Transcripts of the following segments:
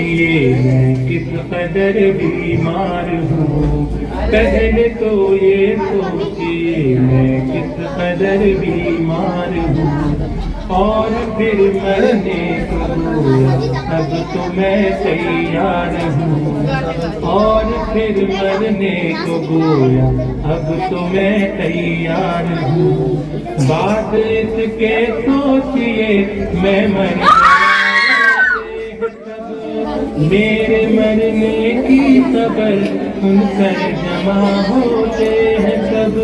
سوچئے میں کس قدر بیمار ہوں، پہلے تو یہ سوچئے میں کس قدر بیمار ہوں، اور پھر مرنے کو گویا اب تو میں تیار ہوں، اور پھر مرنے کو گویا اب تو میں تیار ہوں، بات اس کے سوچئے میں مر میرے مرنے کی خبر سن کر جمع ہوتے ہیں سب،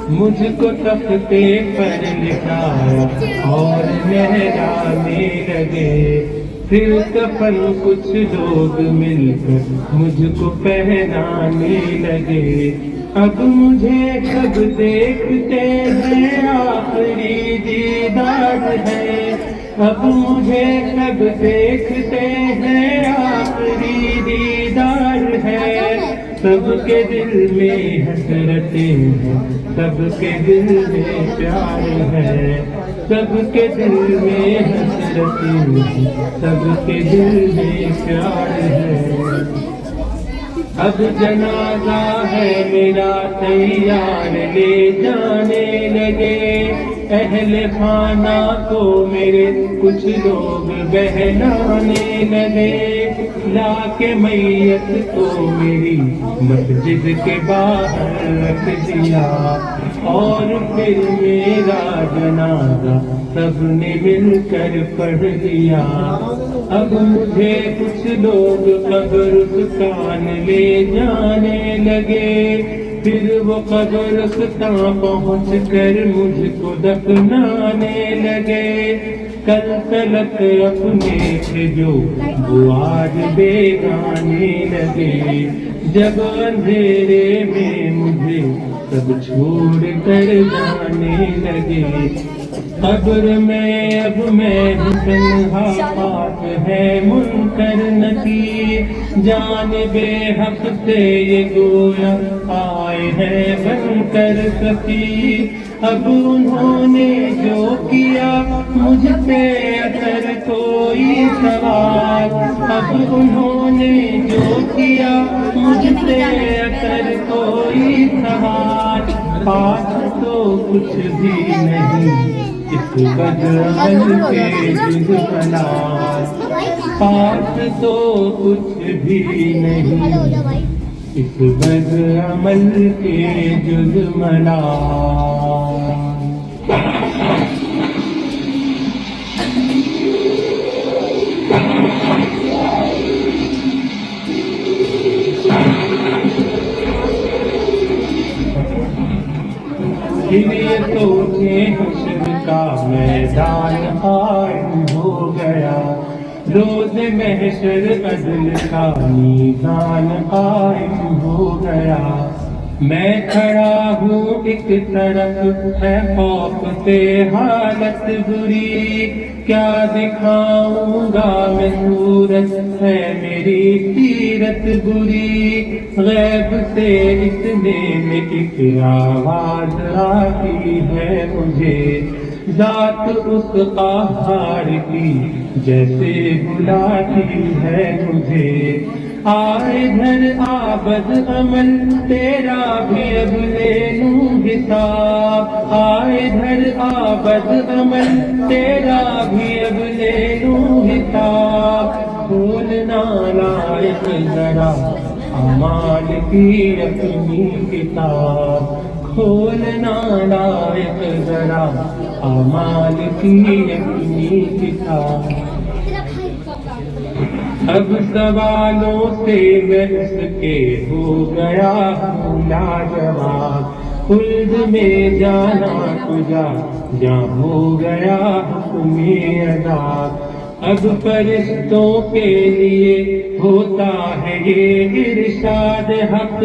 مجھ کو تختے پر لٹایا اور لہرانے لگے، پھر کفن کچھ لوگ مل کر مجھ کو پہنانے لگے، اب مجھے کب دیکھتے ہیں آخری دیدار ہے، اب مجھے کب دیکھتے ہیں آخری دیدار ہے، سب کے دل میں حسرتیں ہیں، سب کے دل میں پیار ہے، سب کے دل میں حسرتیں ہیں، سب کے دل میں پیار ہے، اب جنازہ ہے میرا تیار لے جانے لگے، اہل خانہ کو میرے کچھ لوگ بہلانے لگے، لا کے میت کو میری مسجد کے باہر رکھ دیا، اور پھر میرا جنازہ سب نے مل کر پڑھ دیا، اب مجھے کچھ لوگ قبرستان لے جانے لگے، پھر وہ قبرستان پہنچ کر مجھ کو دفنانے لگے، کل تلک اپنے تھے جو وہ آج بیگانے لگے، جب اندھیرے میں مجھے سب چھوڑ کر جانے لگے، قبر میں اب میں تنہا پاک ہے منکر نکیر، جانب حق سے یہ گویا آئے ہیں بن کر سفیر، اب انہوں نے جو کیا مجھ سے اثر کوئی سوال، اب انہوں نے جو کیا مجھ سے اثر کوئی سوال، پاس تو کچھ بھی نہیں اس بدعمل کے جز ملال، پاس تو کچھ بھی نہیں اس بدعمل کے جز ملال۔ پھر یہ سوچے حشر کا میدان قائم ہو گیا، روز محشر عدل کا میزان قائم ہو گیا، میں کھڑا ہوں ایک طرف ہے خوف سے حالت بری، کیا دکھاؤں گا میں صورت ہے میری سیرت بری، غیب سے اتنے میں ایک آواز آتی ہے مجھے، ذات اس قہار کی جیسے بلاتی ہے مجھے، آئے گھر آبد عمل تیرا بھی اب لے لوں حساب، آئے گھر آبد عمل تیرا بھی اب لے لوں حساب، کھولنا لائق ذرا اعمال کی اپنی کتاب، کھولنا لائق ذرا اعمال کی اپنی کتاب، اب سوالوں سے میں اس کے ہو گیا ہوں لاجواب، خلد میں جانا کجا جہاں ہو گیا حکم عذاب، اب فرشتوں کے لیے ہوتا ہے یہ ارشاد حق،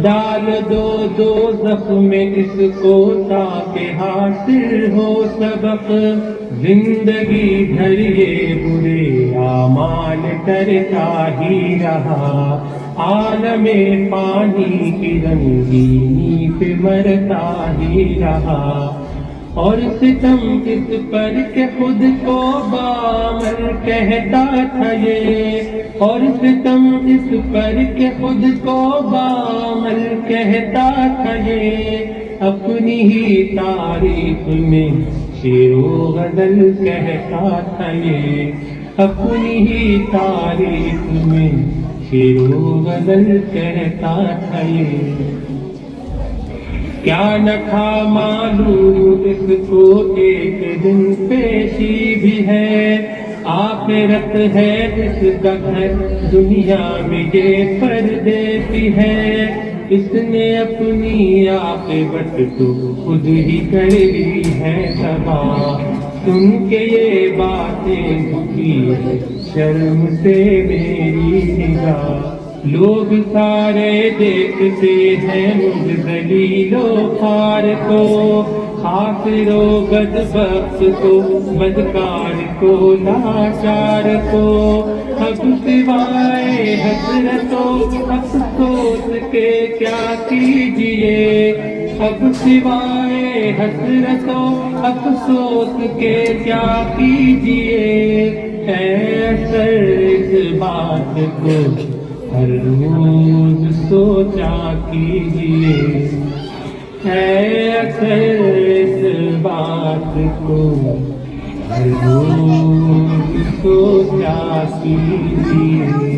ڈال دو دوزخ میں اس کو تاکہ حاصل ہو سبق، زندگی بھر یہ برے اعمال کرتا ہی رہا، عالم پانی کی رنگینی پہ مرتا ہی رہا، اور ستم اس پر کہ خود کو بامر کہتا تھا یہ، اور ستم اس پر کہ خود کو بامر کہتا تھا یہ، اپنی ہی تاریخ میں شعر و غزل کہتا تھا یہ، اپنی ہی تاریخ میں شعر و غزل کہتا تھا یہ۔ کیا نہ تھا معلوم اس کو ایک دن پیشی بھی ہے، آخرت ہے اس کا گھر دنیا میں یہ پردیسی ہے، اس نے اپنی عاقبت تو خود ہی کر لی ہے تباہ، سن کے یہ باتیں دکھی ہے شرم سے میری نگاہ، لوگ سارے دیکھتے ہیں مجھ ذلیل و خوار کو، خاسر و بدبخت کو، بدکار کو، لاچار کو، اب سوائے حسرت و افسوس کے کیا کیجیے، اب سوائے حسرت و افسوس کے کیا کیجیے، اے اثر اس بات کو ہر روز سوچا کیجیے، اے اثر اس بات کو ہر روز سوچا کیجیے۔